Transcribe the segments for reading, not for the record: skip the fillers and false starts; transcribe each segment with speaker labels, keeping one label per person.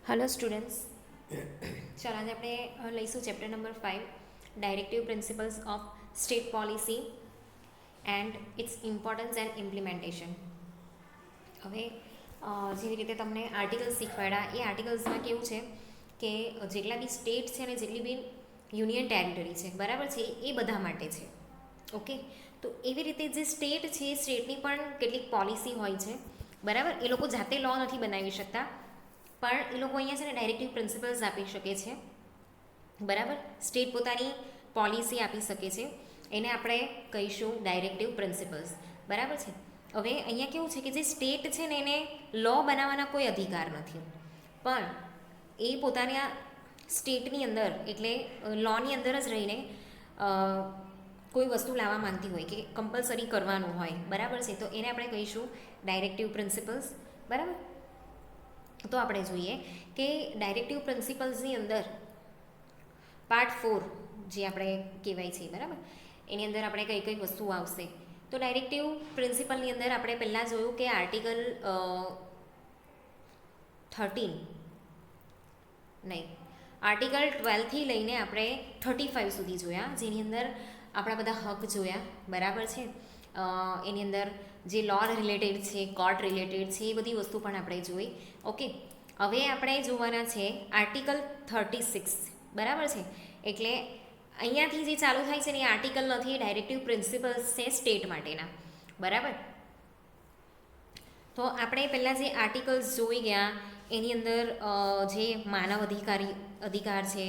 Speaker 1: Hello students चलो आज આપણે લઈશું chapter number 5 directive principles of state policy and its importance and implementation. હવે જેવી રીતે તમને આર્ટિકલ્સ શીખવાડ્યા એ આર્ટિકલ્સમાં કેવું છે કે જેટલા બી સ્ટેટ છે અને જેટલી બી યુનિયન ટેરિટરી છે બરાબર છે એ બધા માટે છે. ઓકે, તો એવી રીતે જે સ્ટેટ છે એ સ્ટેટની પણ કેટલીક પોલિસી હોય છે બરાબર. એ લોકો જાતે લો નથી બનાવી શકતા પણ એ લોકો અહીંયા છે ને ડાયરેક્ટિવ પ્રિન્સિપલ્સ આપી શકે છે બરાબર. સ્ટેટ પોતાની પોલિસી આપી શકે છે, એને આપણે કહીશું ડાયરેક્ટિવ પ્રિન્સિપલ્સ બરાબર છે. હવે અહીંયા કેવું છે કે જે સ્ટેટ છે ને એને લો બનાવવાના કોઈ અધિકાર નથી, પણ એ પોતાના સ્ટેટની અંદર એટલે લોની અંદર જ રહીને કોઈ વસ્તુ લાવવા માંગતી હોય કે કમ્પલસરી કરવાનું હોય બરાબર છે, તો એને આપણે કહીશું ડાયરેક્ટિવ પ્રિન્સિપલ્સ બરાબર. તો આપણે જોઈએ કે ડાયરેક્ટિવ પ્રિન્સિપલ્સની અંદર પાર્ટ 4 જે આપણે કહેવાય છે બરાબર, એની અંદર આપણે કઈ કઈ વસ્તુઓ આવશે. તો ડાયરેક્ટિવ પ્રિન્સિપલની અંદર આપણે પહેલાં જોયું કે આર્ટિકલ 13 નહીં, આર્ટિકલ 12થી લઈને આપણે 35 સુધી જોયા, જેની અંદર આપણા બધા હક જોયા બરાબર છે. એની અંદર જે લો રિલેટેડ છે, કોર્ટ રિલેટેડ છે, એ બધી વસ્તુ પણ આપણે જોઈ. ઓકે, હવે આપણે જોવાના છે આર્ટિકલ 36 બરાબર છે. એટલે અહીંયાથી જે ચાલુ થાય છે ને એ આર્ટિકલ નથી, એ ડાયરેક્ટિવ પ્રિન્સિપલ્સ છે સ્ટેટ માટેના બરાબર. તો આપણે પહેલાં જે આર્ટિકલ્સ જોઈ ગયા એની અંદર જે માનવ અધિકાર છે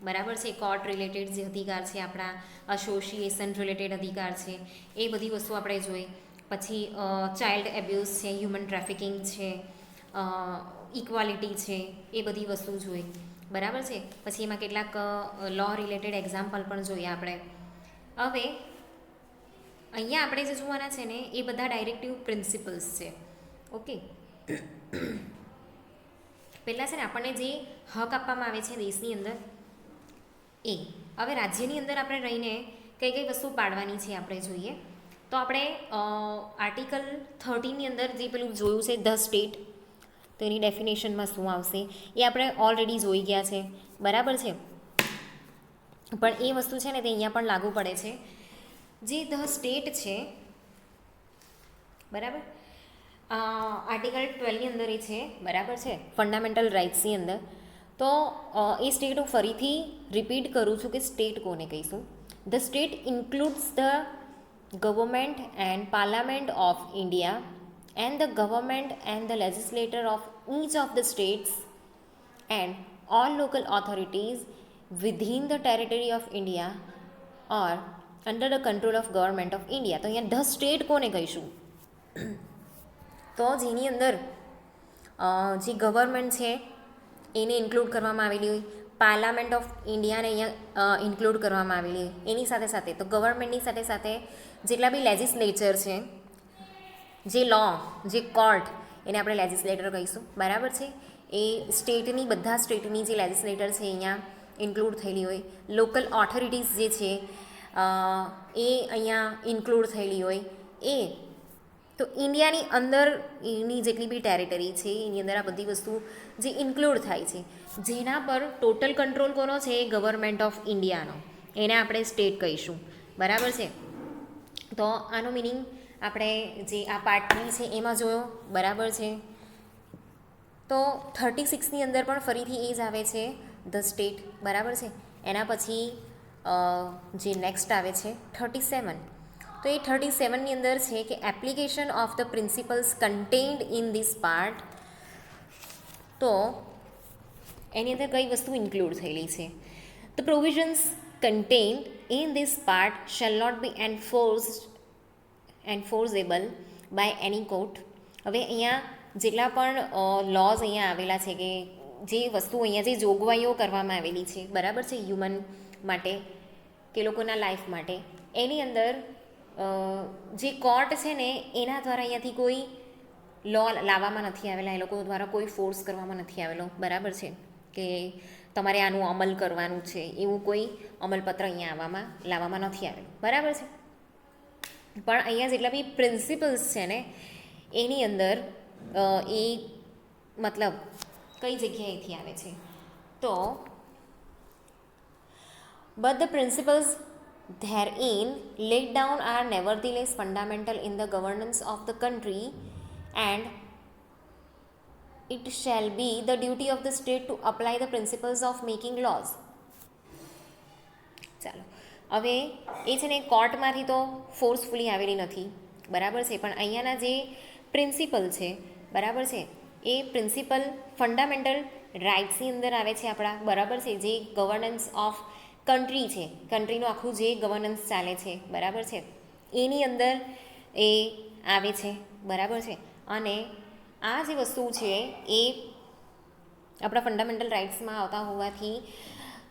Speaker 1: બરાબર છે, કોર્ટ રિલેટેડ જે અધિકાર છે, આપણા એસોસિએશન રિલેટેડ અધિકાર છે, એ બધી વસ્તુ આપણે જોઈ. પછી ચાઇલ્ડ એબ્યુઝ છે, હ્યુમન ટ્રાફિકિંગ છે, ઇક્વાલિટી છે, એ બધી વસ્તુ જોઈ બરાબર છે. પછી એમાં કેટલાક લો રિલેટેડ એક્ઝામ્પલ પણ જોઈએ આપણે. હવે અહીંયા આપણે જે જોવાના છે ને એ બધા ડાયરેક્ટિવ પ્રિન્સિપલ્સ છે. ઓકે, પહેલાં છે ને આપણને જે હક આપવામાં આવે છે દેશની અંદર એ, હવે રાજ્યની અંદર આપણે રહીને કઈ કઈ વસ્તુ પાડવાની છે આપણે જોઈએ. તો આપણે આર્ટિકલ 13ની અંદર જે પેલું જોયું છે ધ સ્ટેટ, તો એની ડેફિનેશનમાં શું આવશે એ આપણે ઓલરેડી જોઈ ગયા છે બરાબર છે. પણ એ વસ્તુ છે ને તે અહીંયા પણ લાગુ પડે છે. જે ધ સ્ટેટ છે બરાબર, આર્ટિકલ 12ની અંદર એ છે બરાબર છે, ફંડામેન્ટલ રાઇટ્સની અંદર. તો એ સ્ટેટ હું ફરીથી રિપીટ કરું છું કે સ્ટેટ કોને કહીશું. The state includes the government and parliament of India and the government and the legislature of each of the states and all local authorities within the territory of India or under the control of government of India. તો અહીંયા the state કોને કહીશું, તો જેની અંદર જે government છે એને ઇન્ક્લુડ કરવામાં આવેલી હોય, પાર્લામેન્ટ ઓફ ઇન્ડિયાને અહીંયા ઇન્ક્લુડ કરવામાં આવેલી હોય, એની સાથે સાથે તો ગવર્મેન્ટની સાથે સાથે જેટલા બી લેજિસ્લેચર છે, જે લો, જે કોર્ટ, એને આપણે લેજિસ્લેટર કહીશું બરાબર છે. એ સ્ટેટની બધા સ્ટેટની જે લેજિસ્લેટર છે અહીંયા ઇન્ક્લુડ થયેલી હોય, લોકલ ઓથોરિટીઝ જે છે એ અહીંયા ઇન્ક્લુડ થયેલી હોય. એ તો ઇન્ડિયાની અંદર એની જેટલી બી ટેરિટરી છે એની અંદર આ બધી વસ્તુ જે ઇન્ક્લુડ થાય છે, જેના પર ટોટલ કંટ્રોલ કોનો છે, એ ગવર્મેન્ટ ઓફ ઇન્ડિયાનો, એને આપણે સ્ટેટ કહીશું બરાબર છે. તો આનો મિનિંગ આપણે જે આ પાર્ટ 3 છે એમાં જોયો બરાબર છે. તો 36ની અંદર પણ ફરીથી એ જ આવે છે ધ સ્ટેટ બરાબર છે. એના પછી જે નેક્સ્ટ આવે છે 37. તો એ 37ની અંદર છે કે application of the principles contained in this part. તો એની અંદર કઈ વસ્તુ ઇન્ક્લુડ થયેલી છે. The provisions contained in this part shall not be enforceable by any court. હવે અહીંયા જેટલા પણ લોઝ અહીંયા આવેલા છે કે જે વસ્તુ અહીંયા જે જોગવાઈઓ કરવામાં આવેલી છે બરાબર છે હ્યુમન માટે કે લોકોના લાઈફ માટે, એની અંદર જે કોર્ટ છે ને એના દ્વારા અહીંયાથી કોઈ લો લાવવામાં નથી આવેલા, એ લોકો દ્વારા કોઈ ફોર્સ કરવામાં નથી આવેલો બરાબર છે કે તમારે આનું અમલ કરવાનું છે, એવું કોઈ અમલપત્ર અહીંયા લાવવામાં નથી આવેલું બરાબર છે. પણ અહીંયા જેટલા બી પ્રિન્સિપલ્સ છે ને એની અંદર એ મતલબ કઈ જગ્યાએથી આવે છે? તો but the principles therein laid down are nevertheless fundamental in the governance of the country, and it shall be the duty of the state to apply the principles of making laws. ચાલો, હવે એ છે ને કોર્ટમાંથી તો forcefully આવેલી નથી, બરાબર છે, પણ અહીંયાના જે પ્રિન્સિપલ છે, બરાબર છે, એ પ્રિન્સિપલ ફંડામેન્ટલ રાઇટ્સની અંદર આવે છે આપણા, બરાબર છે, જે ગવર્નન્સ ઓફ કન્ટ્રી છે, કન્ટ્રીનું આખું જે ગવર્નન્સ ચાલે છે, બરાબર છે, એની અંદર એ આવે છે, બરાબર છે. અને આ જે વસ્તુ છે એ આપણા ફંડામેન્ટલ રાઇટ્સમાં આવતા હોવાથી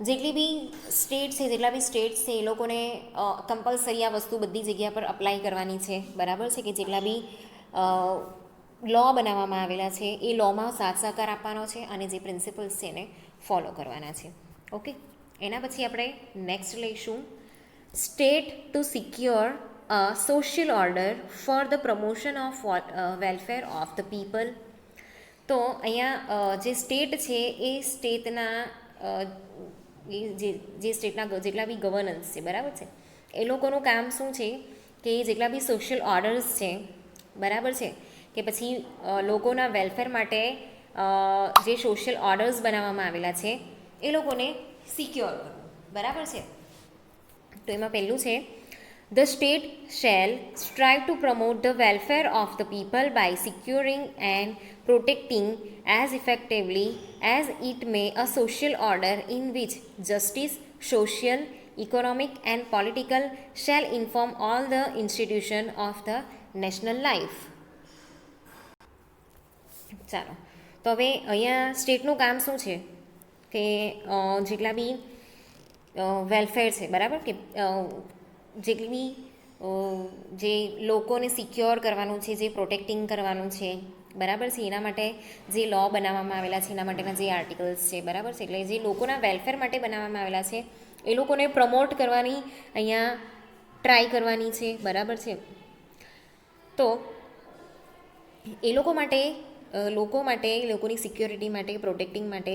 Speaker 1: જેટલી બી સ્ટેટ છે, જેટલા બી સ્ટેટ્સ છે, એ લોકોને કમ્પલસરી આ વસ્તુ બધી જગ્યા પર અપ્લાય કરવાની છે, બરાબર છે, કે જેટલા બી લો બનાવવામાં આવેલા છે એ લોમાં સાથ સહકાર આપવાનો છે અને જે પ્રિન્સિપલ્સ છે એને ફોલો કરવાના છે. ઓકે, એના પછી આપણે નેક્સ્ટ લઈશું state to secure a social order for the promotion of welfare of the people. તો અહીંયા જે સ્ટેટ છે એ સ્ટેટના જે સ્ટેટના જેટલા બી ગવર્નન્સ છે, બરાબર છે, એ લોકોનું કામ શું છે કે જેટલા બી સોશિયલ ઓર્ડર્સ છે, બરાબર છે, કે પછી લોકોના વેલફેર માટે જે સોશિયલ ઓર્ડર્સ બનાવવામાં આવેલા છે એ લોકોને સિક્યોર કરવું, બરાબર છે. તો એમાં પહેલું છે the state shall strive to promote the welfare of the people by securing and protecting as effectively as it may a social order in which justice, social, economic and political shall inform all the institution of the national life. ચાલો, તો હવે અહીંયા સ્ટેટનું કામ શું છે કે જેટલા બી welfare છે, બરાબર, કે જેટલી બી જે લોકોને સિક્યોર કરવાનું છે, જે પ્રોટેક્ટિંગ કરવાનું છે, બરાબર છે, એના માટે જે લો બનાવવામાં આવેલા છે, એના માટેના જે આર્ટિકલ્સ છે, બરાબર છે, એટલે જે લોકોના વેલફેર માટે બનાવવામાં આવેલા છે એ લોકોને પ્રમોટ કરવાની અહીંયા ટ્રાય કરવાની છે, બરાબર છે. તો એ લોકો માટે લોકોની સિક્યોરિટી માટે, પ્રોટેક્ટિંગ માટે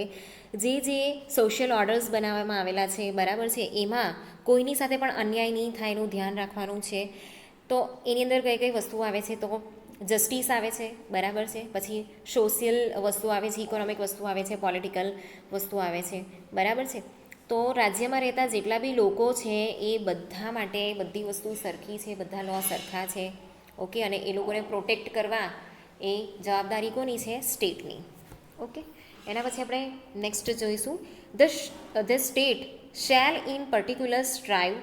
Speaker 1: જે સોશિયલ ઓર્ડર્સ બનાવવામાં આવેલા છે, બરાબર છે, એમાં કોઈની સાથે પણ અન્યાય નહીં થાય એનું ધ્યાન રાખવાનું છે. તો એની અંદર કઈ કઈ વસ્તુઓ આવે છે? તો જસ્ટિસ આવે છે, બરાબર છે, પછી સોશિયલ વસ્તુ આવે છે, ઇકોનોમિક વસ્તુ આવે છે, પોલિટિકલ વસ્તુ આવે છે, બરાબર છે. તો રાજ્યમાં રહેતા જેટલા બી લોકો છે એ બધા માટે બધી વસ્તુ સરખી છે, બધા લો સરખા છે. ઓકે, અને એ લોકોને પ્રોટેક્ટ કરવા એ જવાબદારી કોની છે? સ્ટેટની. ઓકે, એના પછી આપણે નેક્સ્ટ જોઈશું the state shall in particular strive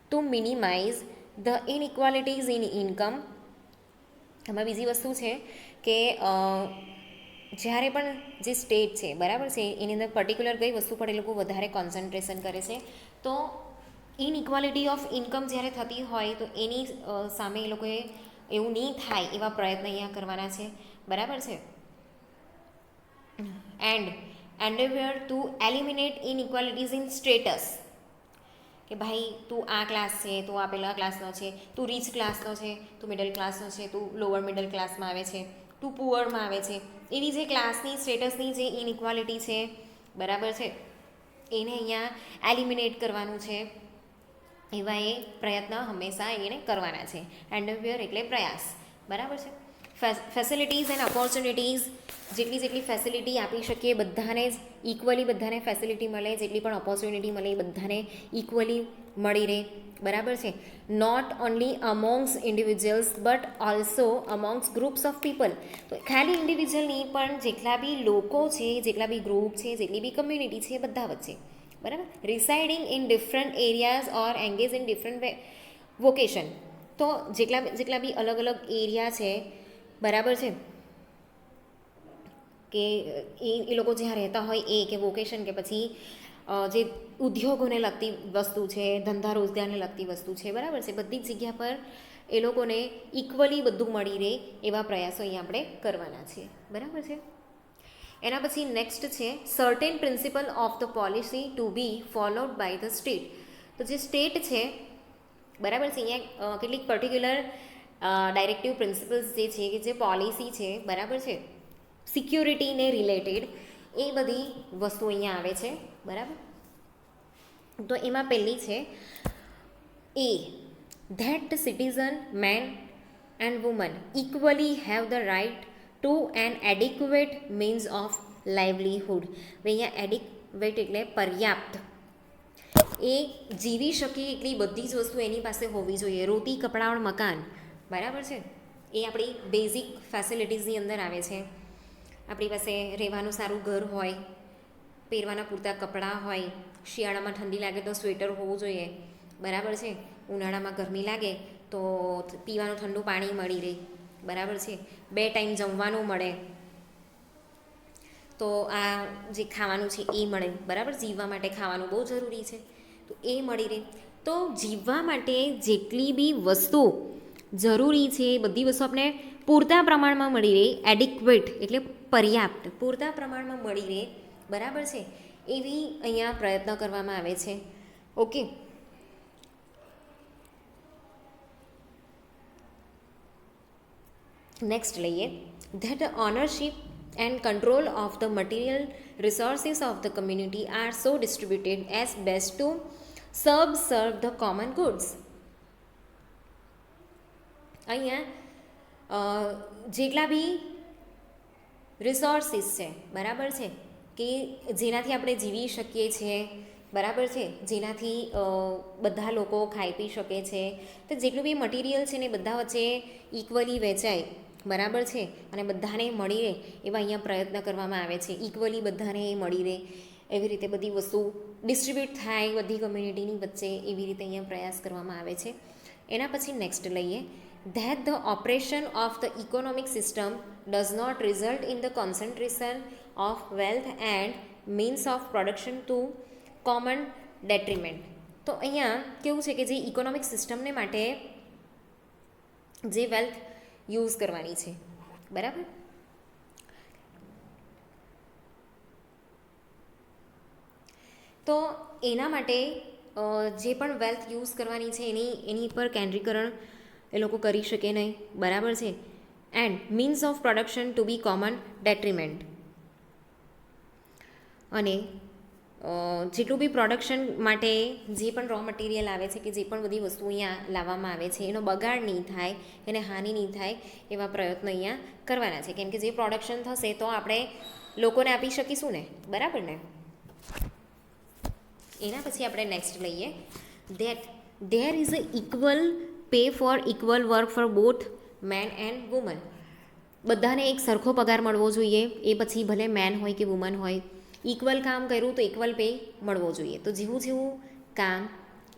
Speaker 1: to minimise the inequalities in income. આમાં બીજી વસ્તુ છે કે જ્યારે પણ જે સ્ટેટ છે, બરાબર છે, એની અંદર પર્ટિક્યુલર કઈ વસ્તુ પર એ લોકો વધારે કોન્સન્ટ્રેશન કરે છે, તો ઇનઇક્વાલિટી ઓફ ઇન્કમ જ્યારે થતી હોય તો એની સામે એ લોકોએ એવું નહીં થાય એવા પ્રયત્ન અહીંયા કરવાના છે, બરાબર છે. And endeavour to eliminate inequalities in status, કે ભાઈ તું આ ક્લાસ છે, તું આ પેલા ક્લાસનો છે, તું રીચ ક્લાસનો છે, તું મિડલ ક્લાસનો છે, તું લોઅર મિડલ ક્લાસમાં આવે છે, તું પુઅરમાં આવે છે, એવી જે ક્લાસની સ્ટેટસની જે ઇનઇક્વાલિટી છે, બરાબર છે, એને અહીંયા એલિમિનેટ કરવાનું છે. એવા એ પ્રયત્ન હંમેશા એને કરવાના છે. એન્ડેવર એટલે પ્રયાસ, બરાબર છે. ફેસિલિટીઝ એન્ડ ઓપોર્ચ્યુનિટીઝ, જેટલી ફેસિલિટી આપી શકીએ બધાને જ ઇક્વલી બધાને ફેસિલિટી મળે, જેટલી પણ ઓપોર્ચ્યુનિટી મળે એ બધાને ઇક્વલી મળી રહે, બરાબર છે. Not only amongst individuals but also amongst groups of people. તો ખાલી ઇન્ડિવિજ્યુઅલ નહીં, પણ જેટલા બી લોકો છે, જેટલા બી ગ્રુપ છે, જેટલી બી કમ્યુનિટી છે, બધા વચ્ચે, બરાબર. Residing in different areas or engage in different vocation. તો જેટલા બી અલગ અલગ એરિયા છે, બરાબર છે, કે એ લોકો જ્યાં રહેતા હોય એ, કે વોકેશન, કે પછી જે ઉદ્યોગોને લગતી વસ્તુ છે, ધંધા રોજગારને લગતી વસ્તુ છે, બરાબર છે, બધી જ જગ્યા પર એ લોકોને ઇક્વલી બધું મળી રહે એવા પ્રયાસો અહીંયા આપણે કરવાના છે, બરાબર છે. એના પછી નેક્સ્ટ છે certain principle of the policy to be followed by the state. તો જે સ્ટેટ છે, બરાબર છે, અહીંયા કેટલીક પર્ટિક્યુલર ડાયરેક્ટિવ પ્રિન્સિપલ્સ જે છે, કે જે પોલિસી છે, બરાબર છે, સિક્યોરિટીને રિલેટેડ, એ બધી વસ્તુ અહીંયા આવે છે, બરાબર. તો એમાં પહેલી છે એ, that the citizen men and women equally have the right to an adequate means of livelihood. અહીંયા એડિક્વેટ એટલે પર્યાપ્ત, એ જીવી શકે એટલી બધી જ વસ્તુ એની પાસે હોવી જોઈએ. રોટી, કપડાં, મકાન, બરાબર છે, એ આપણી બેઝિક ફેસિલિટીઝની અંદર આવે છે. આપણી પાસે રહેવાનું સારું ઘર હોય, પહેરવાના પૂરતા કપડાં હોય, શિયાળામાં ઠંડી લાગે તો સ્વેટર હોવું જોઈએ, બરાબર છે, ઉનાળામાં ગરમી લાગે તો પીવાનું ઠંડુ પાણી મળી રહે, બરાબર છે, 2 ટાઈમ જમવાનું મળે, તો આ જે ખાવાનું છે એ મળે, બરાબર. જીવવા માટે ખાવાનું બહુ જરૂરી છે, તો એ મળી રહે. તો જીવવા માટે જેટલી બી વસ્તુ જરૂરી છે એ બધી વસ્તુ આપણે પૂરતા પ્રમાણમાં મળી રહે, એડિક્વેટ એટલે પર્યાપ્ત, પૂરતા પ્રમાણમાં મળી રહે, બરાબર છે, એવી અહીંયા પ્રયત્ન કરવામાં આવે છે. ઓકે. નેક્સ્ટ લઈએ, that ownership and control of the material resources of the community are so distributed as best to serve the common goods. અહીંયા જેટલા બી રિસોર્સિસ છે, બરાબર છે, કે જેનાથી આપણે જીવી શકીએ છીએ, બરાબર છે, જેનાથી બધા લોકો ખાઈ પી શકે છે, તો જેટલું બી મટીરિયલ છે ને બધા વચ્ચે ઇક્વલી વેચાય, બરાબર છે, અને બધાને મળી રહે એવા અહીંયા પ્રયત્ન કરવામાં આવે છે. ઇક્વલી બધાને મળી રહે એવી રીતે બધી વસ્તુ ડિસ્ટ્રીબ્યુટ થાય બધી કમ્યુનિટીની વચ્ચે, એવી રીતે અહીંયા પ્રયાસ કરવામાં આવે છે. એના પછી નેક્સ્ટ લઈએ, that the operation of the economic system does not result in the concentration of wealth and means of production to common detriment. તો અહીંયા કેવું છે કે જે ઇકોનોમિક સિસ્ટમને માટે જે વેલ્થ યુઝ કરવાની છે, બરાબર, તો એના માટે જે પણ વેલ્થ યુઝ કરવાની છે એની પર કેન્દ્રીકરણ એ લોકો કરી શકે નહીં, બરાબર છે, and means of production to be common detriment. અને જેટલું બી પ્રોડક્શન માટે જે પણ રો મટીરિયલ આવે છે કે જે પણ બધી વસ્તુ અહીંયા લાવવામાં આવે છે એનો બગાડ નહીં થાય, એને હાનિ નહીં થાય એવા પ્રયત્નો અહીંયા કરવાના છે. કેમ કે જે પ્રોડક્શન થશે તો આપણે લોકોને આપી શકીશું ને, બરાબર ને. એના પછી આપણે નેક્સ્ટ લઈએ, that there is a equal pay for equal work for both men and women. બધાને એક સરખો પગાર મળવો જોઈએ, એ પછી ભલે મેન હોય કે વુમન હોય, ઇક્વલ કામ કર્યું તો ઇક્વલ પે મળવો જોઈએ. તો જેવું જેવું કામ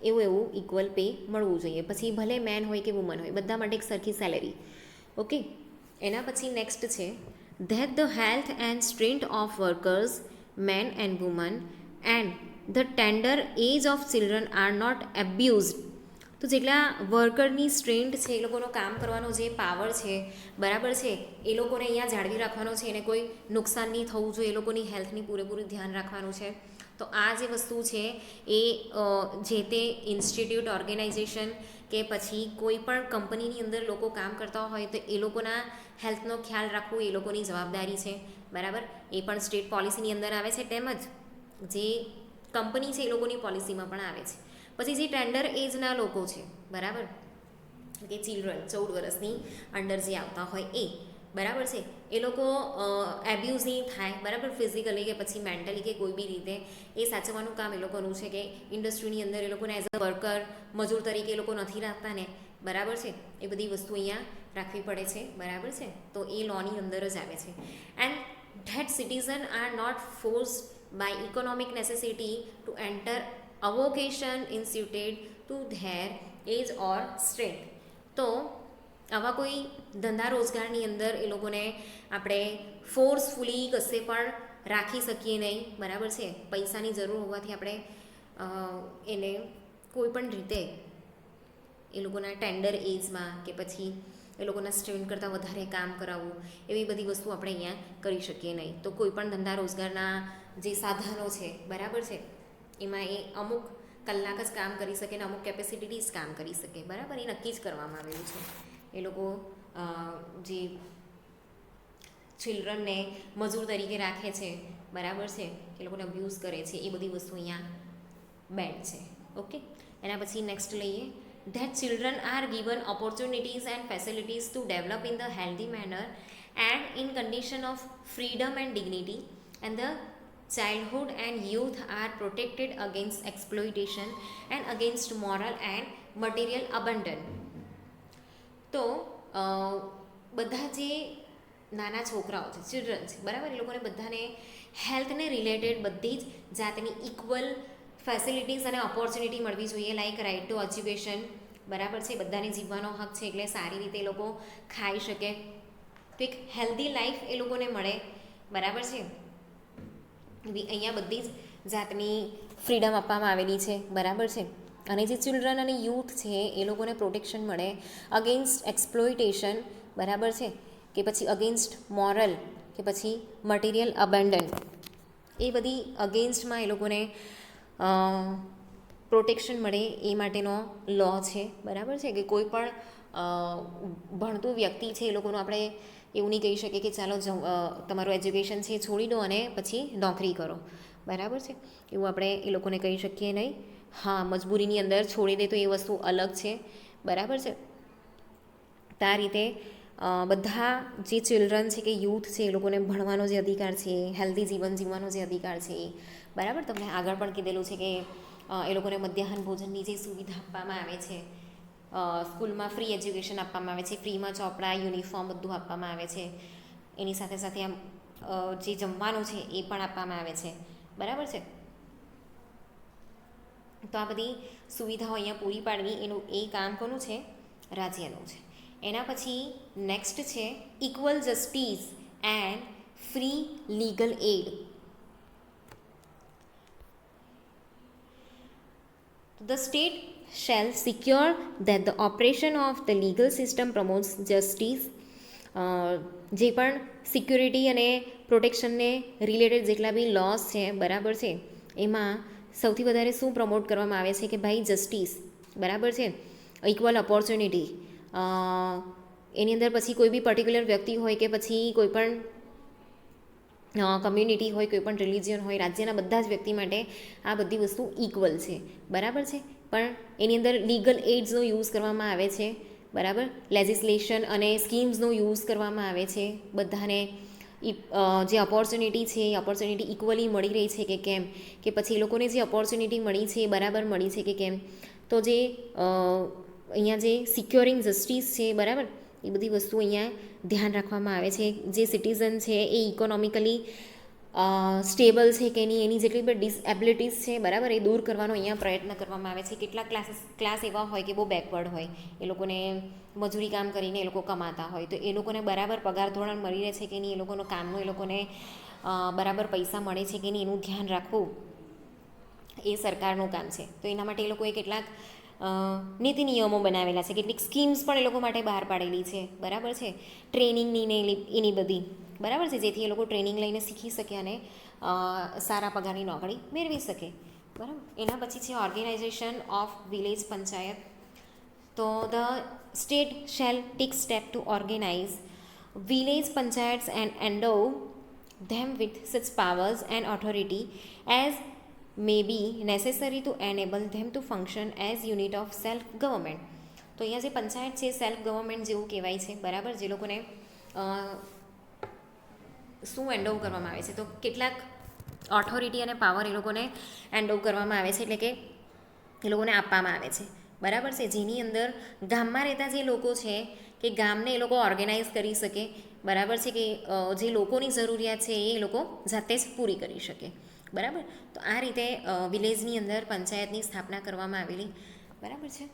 Speaker 1: એવું ઇક્વલ પે મળવું જોઈએ, પછી ભલે મેન હોય કે વુમન હોય, બધા માટે એક સરખી સેલેરી. ઓકે. એના પછી નેક્સ્ટ છે, that the health and strength of workers men and women and the tender age of children are not abused. તો જેટલા વર્કરની સ્ટ્રેન્થ છે, એ લોકોનો કામ કરવાનો જે પાવર છે, બરાબર છે, એ લોકોને અહીંયા જાળવી રાખવાનો છે, એને કોઈ નુકસાન નહીં થવું જોઈએ, એ લોકોની હેલ્થની પૂરેપૂરું ધ્યાન રાખવાનું છે. તો આ જે વસ્તુ છે એ જે તે ઇન્સ્ટિટ્યૂટ, ઓર્ગેનાઇઝેશન કે પછી કોઈ પણ કંપનીની અંદર લોકો કામ કરતા હોય તો એ લોકોના હેલ્થનો ખ્યાલ રાખવો એ લોકોની જવાબદારી છે, બરાબર. એ પણ સ્ટેટ પોલિસીની અંદર આવે છે, તેમજ જે કંપની છે એ લોકોની પોલિસીમાં પણ આવે છે. પછી જે ટેન્ડર એજના લોકો છે, બરાબર, કે ચિલ્ડ્રન 14 વર્ષની અંડર જે આવતા હોય એ, બરાબર છે, એ લોકો એબ્યુઝ નહીં થાય, બરાબર, ફિઝિકલી કે પછી મેન્ટલી કે કોઈ બી રીતે એ સાચવવાનું કામ એ લોકોનું છે. કે ઇન્ડસ્ટ્રીની અંદર એ લોકોને એઝ અ વર્કર, મજૂર તરીકે એ લોકો નથી રાખતા ને, બરાબર છે, એ બધી વસ્તુ અહીંયા રાખવી પડે છે, બરાબર છે. તો એ લોની અંદર જ આવે છે. And that citizen are not forced by economic necessity to enter a vocation in suited to their age or strength. તો આવા કોઈ ધંધા રોજગારની અંદર એ લોકોને આપણે ફોર્સફુલી કશે પણ રાખી શકીએ નહીં, બરાબર છે. પૈસાની જરૂર હોવાથી આપણે એને કોઈ પણ રીતે એ લોકોના ટેન્ડર એજમાં કે પછી એ લોકોના સ્ટ્રેન્થ કરતાં વધારે કામ કરાવવું, એવી બધી વસ્તુ આપણે અહીંયા કરી શકીએ નહીં. તો કોઈ પણ ધંધા રોજગારના જે સાધનો છે, બરાબર છે, એમાં એ અમુક કલાક જ કામ કરી શકે ને અમુક કેપેસિટીથી જ કામ કરી શકે, બરાબર, એ નક્કી જ કરવામાં આવેલું છે. એ લોકો જે ચિલ્ડ્રનને મજૂર તરીકે રાખે છે, બરાબર છે, કે લોકોને અબ્યુઝ કરે છે, એ બધી વસ્તુ અહીંયા બેન છે. ઓકે, એના પછી નેક્સ્ટ લઈએ, that children are given opportunities and facilities to develop in the healthy manner and in condition of freedom and dignity, and the childhood and youth are protected against exploitation and against moral and material abandon. તો બધા જે નાના છોકરાઓ છે, children છે, બરાબર, એ લોકોને બધાને હેલ્થને રિલેટેડ બધી જ જાતની ઇક્વલ ફેસિલિટીઝ અને ઓપોર્ચ્યુનિટી મળવી જોઈએ, લાઈક રાઇટ ટુ એજ્યુકેશન, બરાબર છે, બધાને જીવવાનો હક છે, એટલે સારી રીતે એ લોકો ખાઈ શકે, તો એક હેલ્ધી લાઈફ એ લોકોને મળે, બરાબર છે. અહીંયા બધી જ જાતની ફ્રીડમ આપવામાં આવેલી છે, બરાબર છે. અને જે ચિલ્ડ્રન અને યુથ છે એ લોકોને પ્રોટેક્શન મળે અગેન્સ્ટ એક્સપ્લોઇટેશન, બરાબર છે, કે પછી અગેન્સ્ટ મોરલ કે પછી મટીરિયલ અબેન્ડન, એ બધી અગેન્સ્ટમાં એ લોકોને પ્રોટેક્શન મળે એ માટેનો લો છે, બરાબર છે. કે કોઈ પણ ભણતું વ્યક્તિ છે એ લોકોનું આપણે એવું નહીં કહી શકીએ કે ચાલો તમારું એજ્યુકેશન છે છોડી દો અને પછી નોકરી કરો, બરાબર છે, એવું આપણે એ લોકોને કહી શકીએ નહીં. હા, મજબૂરીની અંદર છોડી દે તો એ વસ્તુ અલગ છે, બરાબર છે. તો આ રીતે બધા જે ચિલ્ડ્રન છે કે યુથ છે એ લોકોને ભણવાનો જે અધિકાર છે, હેલ્ધી જીવન જીવવાનો જે અધિકાર છે, બરાબર. તમને આગળ પણ કીધેલું છે કે એ લોકોને મધ્યાહન ભોજનની જે સુવિધા આપવામાં આવે છે, સ્કૂલમાં ફ્રી એજ્યુકેશન આપવામાં આવે છે, ફ્રીમાં ચોપડા, યુનિફોર્મ બધું આપવામાં આવે છે, એની સાથે સાથે આમ જે જમવાનું છે એ પણ આપવામાં આવે છે, બરાબર છે. તો આ બધી સુવિધાઓ અહીંયા પૂરી પાડવી એનું એ કામ કોનું છે? રાજ્યનું છે. એના પછી નેક્સ્ટ છે equal justice and free legal add. The state shall secure that the operation of the legal system promotes justice. જે પણ સિક્યુરિટી અને પ્રોટેક્શનને રિલેટેડ જેટલા બી લોસ છે, બરાબર છે, એમાં સૌથી વધારે શું પ્રમોટ કરવામાં આવે છે કે ભાઈ જસ્ટિસ, બરાબર છે, ઇક્વલ ઓપોર્ચ્યુનિટી. એની અંદર પછી કોઈ બી પર્ટિક્યુલર વ્યક્તિ હોય કે પછી કોઈ પણ કમ્યુનિટી હોય, કોઈ પણ રિલિજિયન હોય, રાજ્યના બધા જ વ્યક્તિ માટે આ બધી વસ્તુ ઇક્વલ છે, બરાબર છે. પણ એની અંદર લીગલ એડ્સનો યુઝ કરવામાં આવે છે, બરાબર, લેજિસ્લેશન અને સ્કીમ્સનો યુઝ કરવામાં આવે છે. બધાને જે ઓપોર્ચ્યુનિટી છે એ ઓપોર્ચ્યુનિટી ઇક્વલી મળી રહી છે કે કેમ, કે પછી એ લોકોને જે ઓપોર્ચ્યુનિટી મળી છે એ બરાબર મળી છે કે કેમ. તો જે અહીંયા જે સિક્યોરિંગ જસ્ટિસ છે, બરાબર, એ બધી વસ્તુ અહીંયા ધ્યાન રાખવામાં આવે છે. જે સિટીઝન છે એ ઇકોનોમિકલી સ્ટેબલ છે કે નહીં, એની જેટલી બી ડિસએબિલિટીઝ છે, બરાબર, એ દૂર કરવાનો અહીંયા પ્રયત્ન કરવામાં આવે છે. કેટલાક ક્લાસ એવા હોય કે બહુ બેકવર્ડ હોય, એ લોકોને મજૂરી કામ કરીને એ લોકો કમાતા હોય, તો એ લોકોને બરાબર પગાર ધોરણ મળી રહે છે કે નહીં, એ લોકોનો કામનો એ લોકોને બરાબર પૈસા મળે છે કે નહીં, એનું ધ્યાન રાખવું એ સરકારનું કામ છે. તો એના માટે એ લોકોએ કેટલાક નીતિ નિયમો બનાવેલા છે, કેટલીક સ્કીમ્સ પણ એ લોકો માટે બહાર પાડેલી છે, બરાબર છે, ટ્રેનિંગની ને એની બધી, બરાબર છે, જેથી એ લોકો ટ્રેનિંગ લઈને શીખી શકે અને સારા પગારની નોકરી મેળવી શકે, બરાબર. એના પછી છે ઓર્ગેનાઇઝેશન ઓફ વિલેજ પંચાયત. તો the state shall take step to organise village panchayats and endow them with such powers and authority as may be necessary to enable them to function as unit of self government. તો અહીંયા જે પંચાયત છે self government જેવું કહેવાય છે, બરાબર, જે લોકોને શું એન્ડ ઓવર કરવામાં આવે છે, તો કેટલાક ઓથોરિટી અને પાવર એ લોકોને એન્ડ ઓવર કરવામાં આવે છે, એટલે કે એ લોકોને આપવામાં આવે છે, બરાબર છે, જેની અંદર ગામમાં રહેતા જે લોકો છે કે ગામને એ લોકો ઓર્ગેનાઇઝ કરી શકે, બરાબર છે, કે જે લોકોની જરૂરિયાત છે એ લોકો જાતે જ પૂરી કરી શકે, બરાબર. તો આ રીતે વિલેજની અંદર પંચાયતની સ્થાપના કરવામાં આવેલી, બરાબર છે.